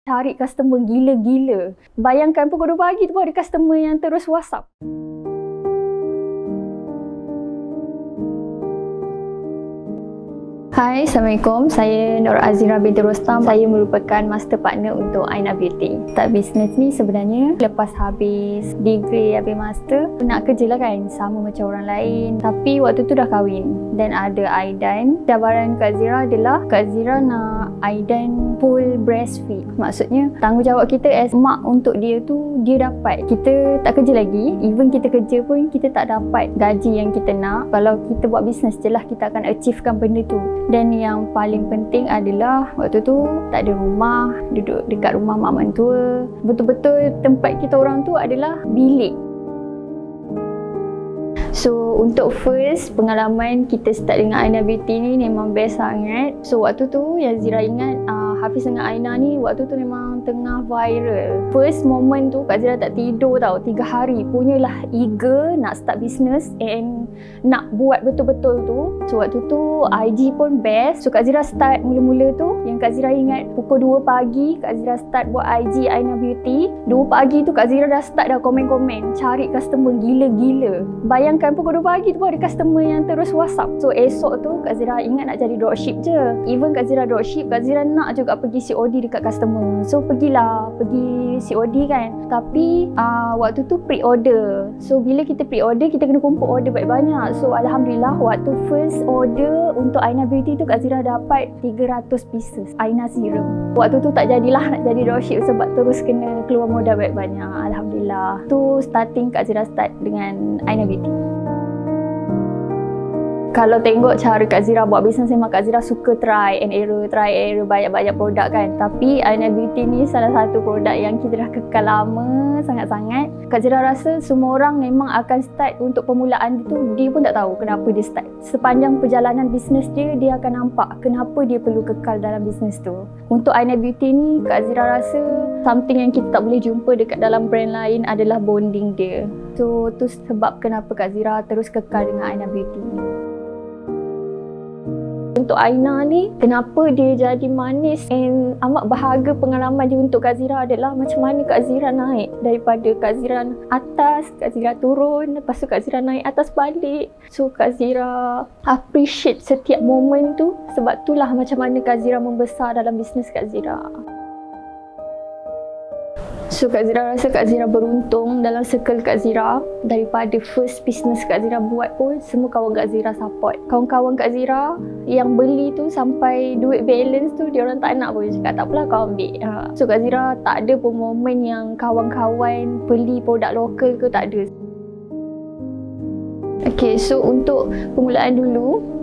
Cari customer gila-gila. Bayangkan pukul 2 pagi tu ada customer yang terus WhatsApp. Hai, Assalamualaikum. Saya Nur Azira binti Rostam. Saya merupakan master partner untuk Aina Beauty. Start bisnes ni sebenarnya lepas habis degree, habis master, nak kerja lah kan, sama macam orang lain. Tapi waktu tu dah kahwin dan ada Aidan. Cabaran Kak Zira adalah Kak Zira nak Aidan full breastfeed. Maksudnya tanggungjawab kita as mak untuk dia tu dia dapat. Kita tak kerja lagi. Even kita kerja pun kita tak dapat gaji yang kita nak. Kalau kita buat bisnes je lah kita akan achievekan benda tu. Dan yang paling penting adalah waktu tu tak ada rumah, duduk dekat rumah mak mentua. Betul-betul tempat kita orang tu adalah bilik. So untuk first pengalaman kita start dengan Aina Beauty ni memang best sangat. So waktu tu yang Zira ingat Hafiz dengan Aina ni waktu tu memang tengah viral. First moment tu Kak Zira tak tidur tau, 3 hari. Punyalah eager nak start business and nak buat betul-betul tu. So waktu tu IG pun best. So Kak Zira start mula-mula tu yang Kak Zira ingat pukul 2 pagi Kak Zira start buat IG Aina Beauty. 2 pagi tu Kak Zira dah start dah komen-komen cari customer gila-gila. Bayangkan pukul 2 pagi tu ada customer yang terus WhatsApp. So esok tu Kak Zira ingat nak jadi dropship je. Even Kak Zira dropship, Kak Zira nak juga pergi COD dekat customer. So pergi COD kan. Tapi waktu tu pre-order. So bila kita pre-order kita kena kumpul order banyak-banyak. So Alhamdulillah waktu first order untuk Aina Beauty tu Kak Zira dapat 300 pieces Aina Serum. Waktu tu tak jadilah nak jadi dropship sebab terus kena keluar modal banyak-banyak. Alhamdulillah. Tu starting Kak Zira start dengan Aina Beauty. Kalau tengok cara Kak Zira buat bisnes, memang Kak Zira suka try and error banyak-banyak produk kan. Tapi Aina Beauty ni salah satu produk yang kita dah kekal lama sangat-sangat. Kak Zira rasa semua orang memang akan start untuk permulaan tu, dia pun tak tahu kenapa dia start. Sepanjang perjalanan bisnes dia akan nampak kenapa dia perlu kekal dalam bisnes tu. Untuk Aina Beauty ni, Kak Zira rasa something yang kita tak boleh jumpa dekat dalam brand lain adalah bonding dia. So tu sebab kenapa Kak Zira terus kekal dengan Aina Beauty ni. Untuk Aina ni, kenapa dia jadi manis and amat berharga pengalaman dia untuk Kak Zira adalah macam mana Kak Zira naik daripada Kak Zira atas, Kak Zira turun, lepas tu Kak Zira naik atas balik. So Kak Zira appreciate setiap momen tu, sebab itulah macam mana Kak Zira membesar dalam bisnes Kak Zira. So Kak Zira rasa Kak Zira beruntung dalam circle Kak Zira. Daripada first business Kak Zira buat pun semua kawan Kak Zira support. Kawan-kawan Kak Zira yang beli tu sampai duit balance tu dia orang tak nak pun, cakap tak apalah kau ambil. So Kak Zira tak ada pun momen yang kawan-kawan beli produk lokal ke, tak ada. Okay, so untuk permulaan dulu,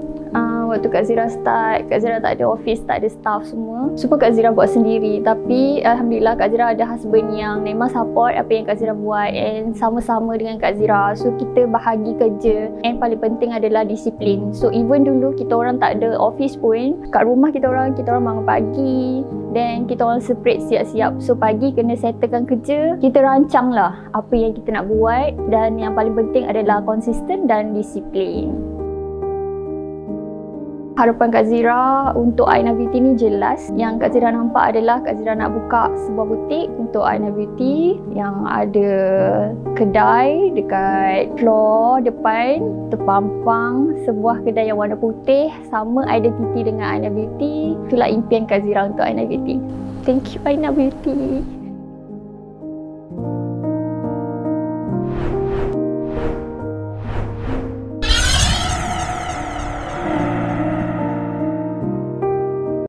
waktu Kak Zira start, Kak Zira tak ada office, tak ada staff semua. Semua Kak Zira buat sendiri. Tapi Alhamdulillah Kak Zira ada husband yang memang support apa yang Kak Zira buat and sama-sama dengan Kak Zira. So kita bahagi kerja and paling penting adalah disiplin. So even dulu kita orang tak ada office pun, kat rumah kita orang bangun pagi dan kita orang separate siap-siap. So pagi kena settlekan kerja, kita rancang lah apa yang kita nak buat dan yang paling penting adalah konsisten dan disiplin. Harapan Kak Zira untuk Aina Beauty ni jelas. Yang Kak Zira nampak adalah Kak Zira nak buka sebuah butik untuk Aina Beauty yang ada kedai dekat floor depan, terpampang sebuah kedai yang warna putih, sama identiti dengan Aina Beauty. Itulah impian Kak Zira untuk Aina Beauty. Thank you Aina Beauty.